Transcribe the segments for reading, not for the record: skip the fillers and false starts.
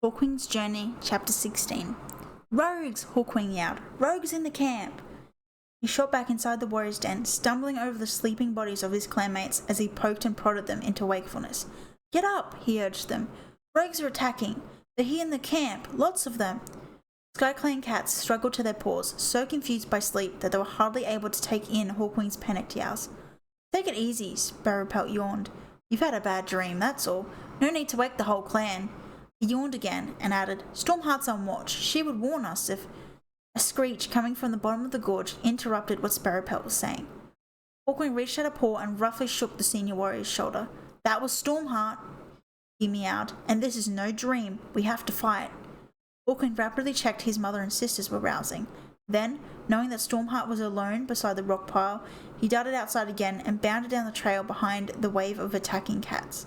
Hawkwing's Journey, Chapter 16. Rogues! Hawkwing yelled. Rogues in the camp! He shot back inside the warrior's den, stumbling over the sleeping bodies of his clanmates as he poked and prodded them into wakefulness. Get up, he urged them. Rogues are attacking. They're here in the camp. Lots of them. SkyClan cats struggled to their paws, so confused by sleep that they were hardly able to take in Hawkwing's panicked yowls. Take it easy, Sparrowpelt yawned. You've had a bad dream, that's all. No need to wake the whole clan. He yawned again and added, Stormheart's on watch. She would warn us if... A screech coming from the bottom of the gorge interrupted what Sparrowpelt was saying. Hawkwing reached out a paw and roughly shook the senior warrior's shoulder. That was Stormheart, he meowed, and this is no dream. We have to fight. Hawkwing rapidly checked his mother and sisters were rousing. Then, knowing that Stormheart was alone beside the rock pile, he darted outside again and bounded down the trail behind the wave of attacking cats.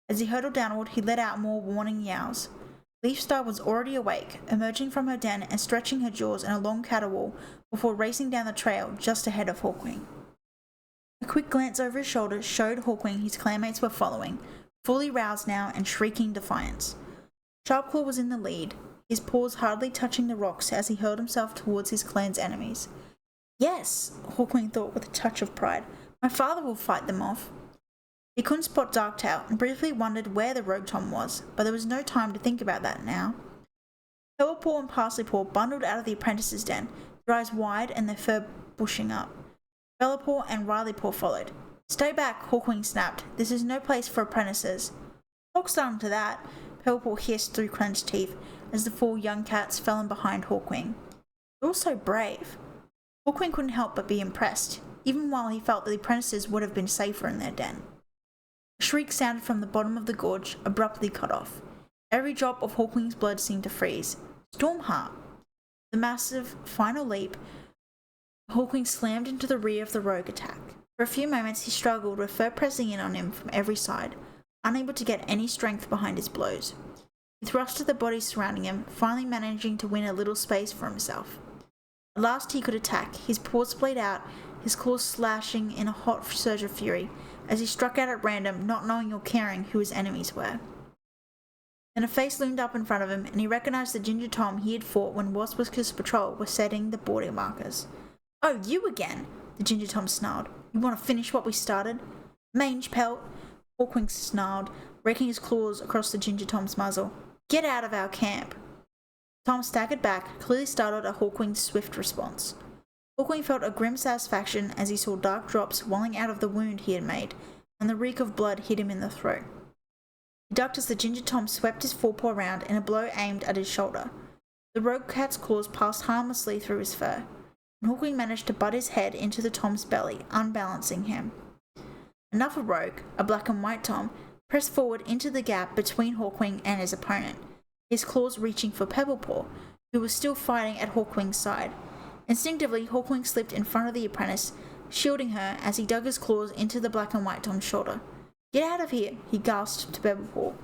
As he hurtled downward, he let out more warning yowls. Leafstar was already awake, emerging from her den and stretching her jaws in a long caterwaul before racing down the trail just ahead of Hawkwing. A quick glance over his shoulder showed Hawkwing his clanmates were following, fully roused now and shrieking defiance. Sharpclaw was in the lead, his paws hardly touching the rocks as he hurled himself towards his clan's enemies. Yes, Hawkwing thought with a touch of pride, my father will fight them off. He couldn't spot Darktail and briefly wondered where the Rogue Tom was, but there was no time to think about that now. Pebblepaw and Parsleypaw bundled out of the apprentice's den, their eyes wide and their fur bushing up. Bellapaw and Rileypaw followed. Stay back, Hawkwing snapped. This is no place for apprentices. Talk starting to that, Pebblepaw hissed through clenched teeth as the four young cats fell in behind Hawkwing. They're all so brave. Hawkwing couldn't help but be impressed, even while he felt that the apprentices would have been safer in their den. A shriek sounded from the bottom of the gorge, abruptly cut off. Every drop of Hawkwing's blood seemed to freeze. Stormheart! The massive final leap, Hawkwing slammed into the rear of the rogue attack. For a few moments he struggled with fur pressing in on him from every side, unable to get any strength behind his blows. He thrust at the bodies surrounding him, finally managing to win a little space for himself. At last he could attack, his paws splayed out, his claws slashing in a hot surge of fury, as he struck out at random, not knowing or caring who his enemies were. Then a face loomed up in front of him, and he recognized the Ginger Tom he had fought when Waspwhisker's patrol was setting the boarding markers. Oh, you again, the Ginger Tom snarled. You want to finish what we started? Mange pelt, Hawkwing snarled, raking his claws across the Ginger Tom's muzzle. Get out of our camp. Tom staggered back, clearly startled at Hawkwing's swift response. Hawkwing felt a grim satisfaction as he saw dark drops welling out of the wound he had made, and the reek of blood hit him in the throat. He ducked as the Ginger Tom swept his forepaw round in a blow aimed at his shoulder. The rogue cat's claws passed harmlessly through his fur, and Hawkwing managed to butt his head into the Tom's belly, unbalancing him. Another rogue, a black and white Tom, pressed forward into the gap between Hawkwing and his opponent, his claws reaching for Pebblepaw, who was still fighting at Hawkwing's side. Instinctively, Hawkwing slipped in front of the apprentice, shielding her as he dug his claws into the black and white Tom's shoulder. Get out of here, he gasped to Pebblepaw.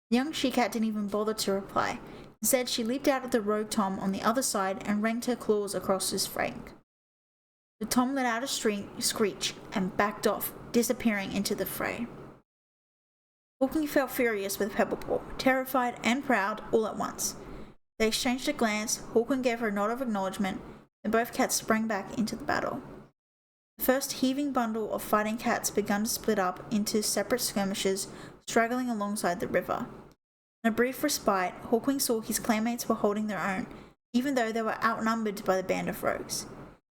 The young she-cat didn't even bother to reply. Instead, she leaped out at the rogue Tom on the other side and ranked her claws across his flank. The Tom let out a screech and backed off, disappearing into the fray. Hawkwing felt furious with Pebblepaw, terrified and proud all at once. They exchanged a glance, Hawkwing gave her a nod of acknowledgement, and both cats sprang back into the battle. The first heaving bundle of fighting cats began to split up into separate skirmishes, straggling alongside the river. In a brief respite, Hawkwing saw his clanmates were holding their own, even though they were outnumbered by the band of rogues.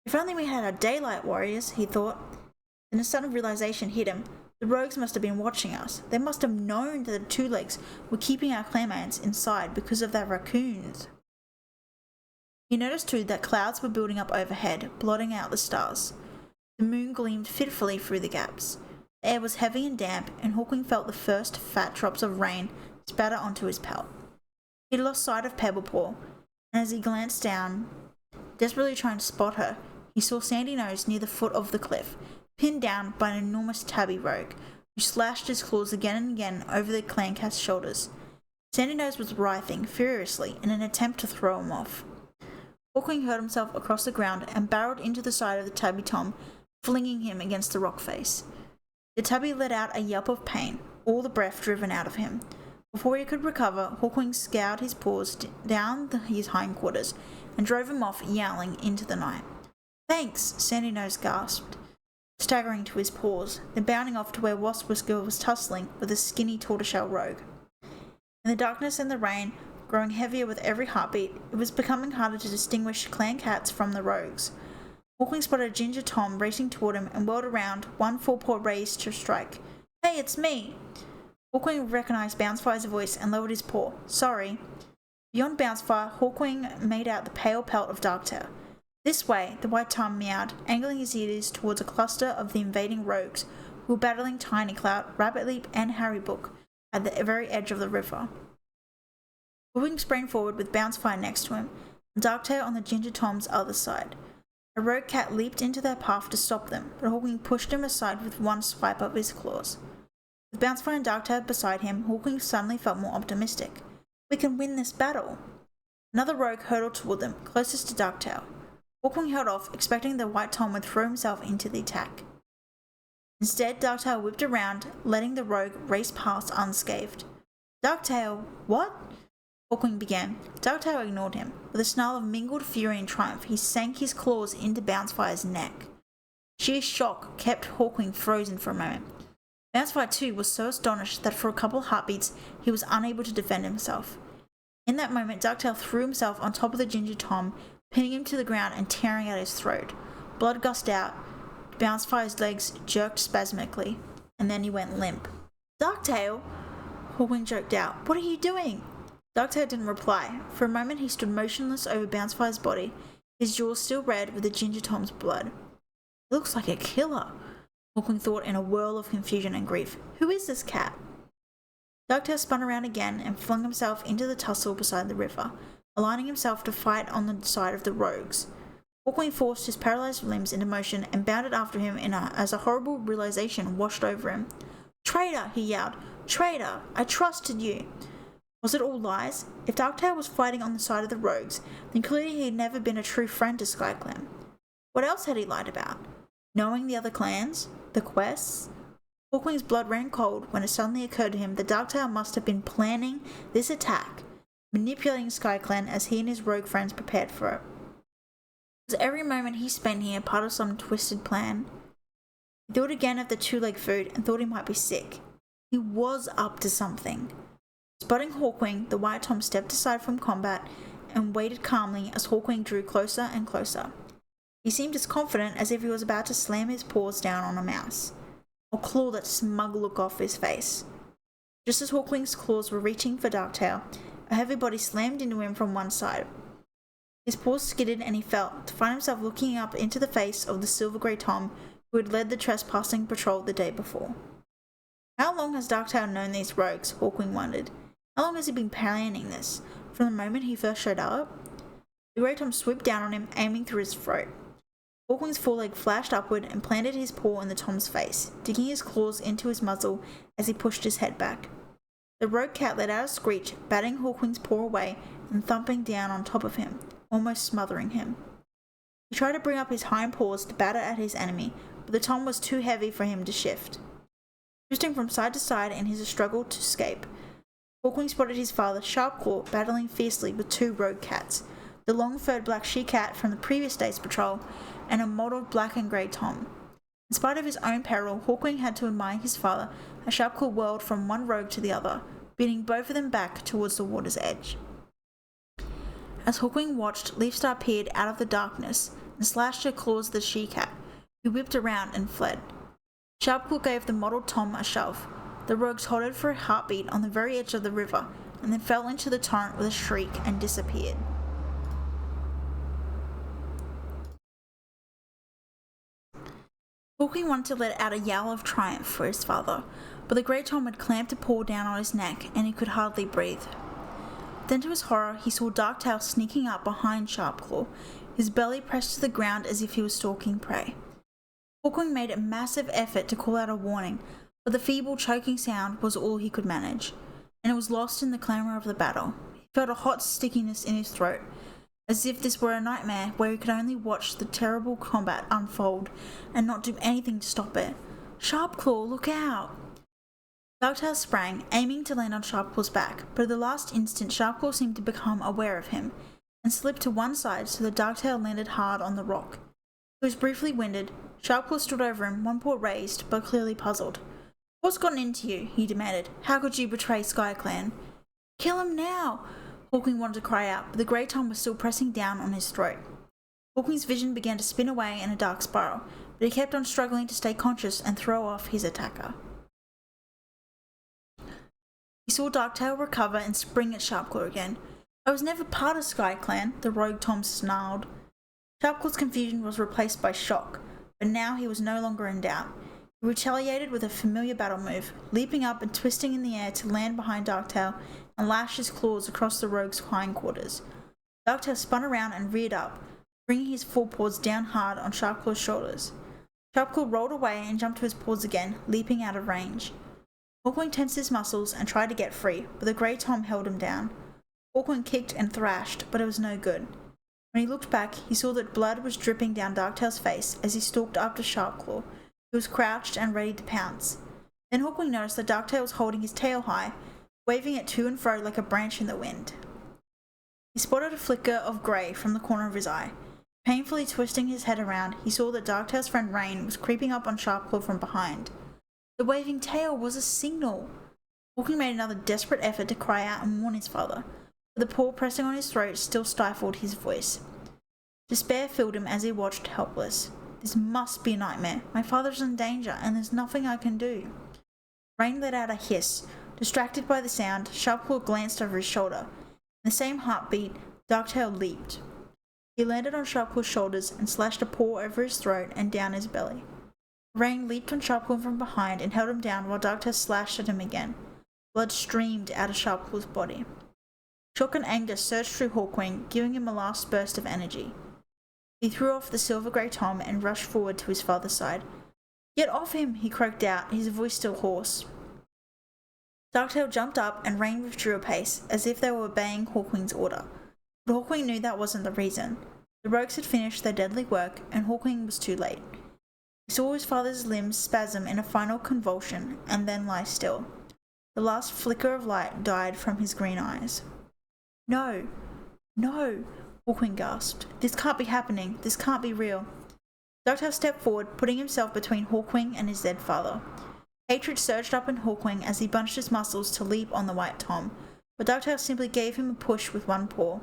If only we had our daylight warriors, he thought. Then a sudden realization hit him. The rogues must have been watching us. They must have known that the two legs were keeping our clanmates inside because of their raccoons. He noticed too that clouds were building up overhead, blotting out the stars. The moon gleamed fitfully through the gaps. The air was heavy and damp, and Hawkwing felt the first fat drops of rain spatter onto his pelt. He had lost sight of Pebblepaw, and as he glanced down, desperately trying to spot her, he saw Sandy Nose near the foot of the cliff, pinned down by an enormous tabby rogue, who slashed his claws again and again over the clan cat's shoulders. Sandy Nose was writhing furiously in an attempt to throw him off. Hawkwing hurled himself across the ground and barreled into the side of the tabby Tom, flinging him against the rock face. The tabby let out a yelp of pain, all the breath driven out of him. Before he could recover, Hawkwing scoured his paws down his hindquarters and drove him off, yowling, into the night. "Thanks," Sandy Nose gasped, staggering to his paws, then bounding off to where Wasp Whisker was tussling with a skinny tortoiseshell rogue. In the darkness and the rain, growing heavier with every heartbeat, it was becoming harder to distinguish clan cats from the rogues. Hawkwing spotted Ginger Tom racing toward him and whirled around, one forepaw raised to strike. "Hey, it's me!" Hawkwing recognized Bouncefire's voice and lowered his paw. "Sorry." Beyond Bouncefire, Hawkwing made out the pale pelt of Darktail. "This way," the White Tom meowed, angling his ears towards a cluster of the invading rogues who were battling Tiny Cloud, Rabbit Leap, and Harry Book at the very edge of the river. Hawkwing sprang forward with Bouncefire next to him, and Darktail on the Ginger Tom's other side. A rogue cat leaped into their path to stop them, but Hawkwing pushed him aside with one swipe of his claws. With Bouncefire and Darktail beside him, Hawkwing suddenly felt more optimistic. "We can win this battle." Another rogue hurtled toward them, closest to Darktail. Hawkwing held off, expecting the White Tom would throw himself into the attack. Instead, Darktail whipped around, letting the rogue race past unscathed. "Darktail, what?" Hawkwing began. Darktail ignored him. With a snarl of mingled fury and triumph, he sank his claws into Bouncefire's neck. Sheer shock kept Hawkwing frozen for a moment. Bouncefire too was so astonished that for a couple of heartbeats he was unable to defend himself. In that moment, Darktail threw himself on top of the Ginger Tom, pinning him to the ground and tearing at his throat. Blood gushed out. Bouncefire's legs jerked spasmically, and then he went limp. "Darktail!" Hawkwing joked out. "What are you doing?" Darktail didn't reply. For a moment he stood motionless over Bouncefire's body, his jaws still red with the Ginger Tom's blood. "He looks like a killer," Hawkwing thought in a whirl of confusion and grief. "Who is this cat?" Darktail spun around again and flung himself into the tussle beside the river, aligning himself to fight on the side of the rogues. Hawkwing forced his paralyzed limbs into motion and bounded after him as a horrible realization washed over him. "Traitor!" he yelled. "Traitor! I trusted you!" Was it all lies? If Darktail was fighting on the side of the rogues, then clearly he had never been a true friend to SkyClan. What else had he lied about? Knowing the other clans? The quests? Hawkwing's blood ran cold when it suddenly occurred to him that Darktail must have been planning this attack, manipulating SkyClan as he and his rogue friends prepared for it. Was every moment he spent here part of some twisted plan? He thought again of the two-leg food and thought he might be sick. He was up to something. Spotting Hawkwing, the White Tom stepped aside from combat and waited calmly as Hawkwing drew closer and closer. He seemed as confident as if he was about to slam his paws down on a mouse, or claw that smug look off his face. Just as Hawkwing's claws were reaching for Darktail, a heavy body slammed into him from one side. His paws skidded and he fell, to find himself looking up into the face of the silver grey Tom who had led the trespassing patrol the day before. How long has Darktail known these rogues? Hawkwing wondered. How long has he been planning this? From the moment he first showed up? The grey Tom swooped down on him, aiming through his throat. Hawkwing's foreleg flashed upward and planted his paw in the Tom's face, digging his claws into his muzzle as he pushed his head back. The rogue cat let out a screech, batting Hawkwing's paw away and thumping down on top of him, almost smothering him. He tried to bring up his hind paws to batter at his enemy, but the Tom was too heavy for him to shift. Twisting from side to side in his struggle to escape, Hawkwing spotted his father, Sharpclaw, battling fiercely with two rogue cats, the long-furred black she-cat from the previous day's patrol, and a mottled black and grey Tom. In spite of his own peril, Hawkwing had to admire his father as Sharpclaw whirled from one rogue to the other, beating both of them back towards the water's edge. As Hawkwing watched, Leafstar peered out of the darkness and slashed her claws at the she-cat, who whipped around and fled. Sharpclaw gave the mottled Tom a shove. The rogues halted for a heartbeat on the very edge of the river, and then fell into the torrent with a shriek and disappeared. Hawkwing wanted to let out a yowl of triumph for his father, but the grey Tom had clamped a paw down on his neck, and he could hardly breathe. Then to his horror, he saw Darktail sneaking up behind Sharpclaw, his belly pressed to the ground as if he was stalking prey. Hawkwing made a massive effort to call out a warning, but the feeble choking sound was all he could manage, and it was lost in the clamour of the battle. He felt a hot stickiness in his throat, as if this were a nightmare where he could only watch the terrible combat unfold and not do anything to stop it. "Sharpclaw, look out!" Darktail sprang, aiming to land on Sharpclaw's back, but at the last instant Sharpclaw seemed to become aware of him, and slipped to one side so that Darktail landed hard on the rock. He was briefly winded. Sharpclaw stood over him, one paw raised, but clearly puzzled. "What's gotten into you?" he demanded. "How could you betray SkyClan?" "Kill him now!" Hawkwing wanted to cry out, but the Grey Tom was still pressing down on his throat. Hawkwing's vision began to spin away in a dark spiral, but he kept on struggling to stay conscious and throw off his attacker. He saw Darktail recover and spring at Sharpclaw again. "I was never part of SkyClan," the rogue Tom snarled. Sharpclaw's confusion was replaced by shock, but now he was no longer in doubt. He retaliated with a familiar battle move, leaping up and twisting in the air to land behind Darktail and lash his claws across the rogue's hindquarters. Darktail spun around and reared up, bringing his forepaws down hard on Sharpclaw's shoulders. Sharpclaw rolled away and jumped to his paws again, leaping out of range. Hawkwing tensed his muscles and tried to get free, but the Grey Tom held him down. Hawkwing kicked and thrashed, but it was no good. When he looked back, he saw that blood was dripping down Darktail's face as he stalked after Sharpclaw, who was crouched and ready to pounce. Then Hawkwing noticed that Darktail was holding his tail high, waving it to and fro like a branch in the wind. He spotted a flicker of grey from the corner of his eye. Painfully twisting his head around, he saw that Darktail's friend Rain was creeping up on Sharpclaw from behind. The waving tail was a signal. Hawkwing made another desperate effort to cry out and warn his father, but the paw pressing on his throat still stifled his voice. Despair filled him as he watched, helpless. "This must be a nightmare. My father's in danger, and there's nothing I can do." Rain let out a hiss. Distracted by the sound, Sharpclaw glanced over his shoulder. In the same heartbeat, Darktail leaped. He landed on Sharpclaw's shoulders and slashed a paw over his throat and down his belly. Rain leaped on Sharpclaw from behind and held him down while Darktail slashed at him again. Blood streamed out of Sharpclaw's body. Shock and anger surged through Hawkwing, giving him a last burst of energy. He threw off the silver grey Tom and rushed forward to his father's side. "Get off him!" he croaked out, his voice still hoarse. Darktail jumped up and Rain withdrew a pace, as if they were obeying Hawkwing's order. But Hawkwing knew that wasn't the reason. The rogues had finished their deadly work, and Hawkwing was too late. He saw his father's limbs spasm in a final convulsion, and then lie still. The last flicker of light died from his green eyes. "No! No!" Hawkwing gasped. "This can't be happening. This can't be real." Darktail stepped forward, putting himself between Hawkwing and his dead father. Hatred surged up in Hawkwing as he bunched his muscles to leap on the white Tom, but Darktail simply gave him a push with one paw.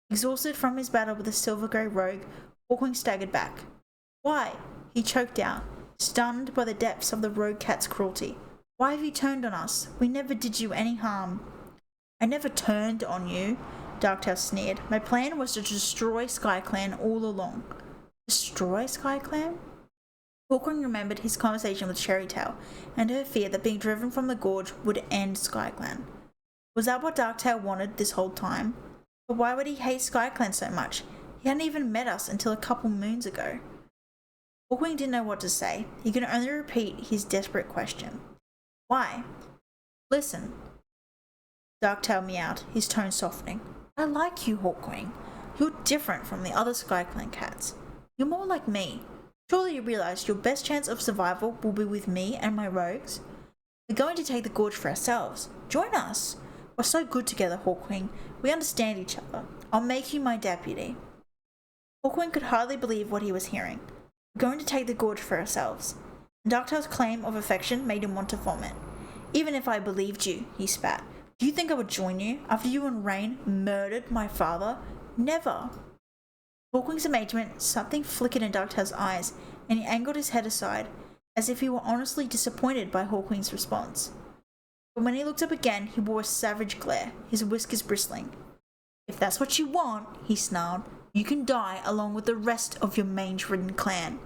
Exhausted from his battle with the silver grey rogue, Hawkwing staggered back. "Why?" he choked out, stunned by the depths of the rogue cat's cruelty. "Why have you turned on us? We never did you any harm." "I never turned on you," Darktail sneered. "My plan was to destroy SkyClan all along." "Destroy SkyClan?" Hawkwing remembered his conversation with Cherrytail, and her fear that being driven from the gorge would end SkyClan. Was that what Darktail wanted this whole time? But why would he hate SkyClan so much? He hadn't even met us until a couple moons ago. Hawkwing didn't know what to say. He could only repeat his desperate question. "Why?" "Listen," Darktail meowed, his tone softening. "I like you, Hawkwing. You're different from the other SkyClan cats. You're more like me. Surely you realize your best chance of survival will be with me and my rogues? We're going to take the gorge for ourselves. Join us. We're so good together, Hawkwing. We understand each other. I'll make you my deputy." Hawkwing could hardly believe what he was hearing. "We're going to take the gorge for ourselves." And Darktail's claim of affection made him want to vomit. "Even if I believed you," he spat, "do you think I would join you after you and Rain murdered my father? Never." Hawkwing's amazement, something flickered in Darktail's eyes, and he angled his head aside, as if he were honestly disappointed by Hawkwing's response. But when he looked up again, he wore a savage glare, his whiskers bristling. "If that's what you want," he snarled, "you can die along with the rest of your mange-ridden clan."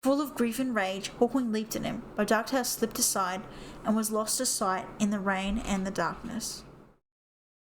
Full of grief and rage, Hawkwing leaped at him, but Darktail slipped aside and was lost to sight in the rain and the darkness.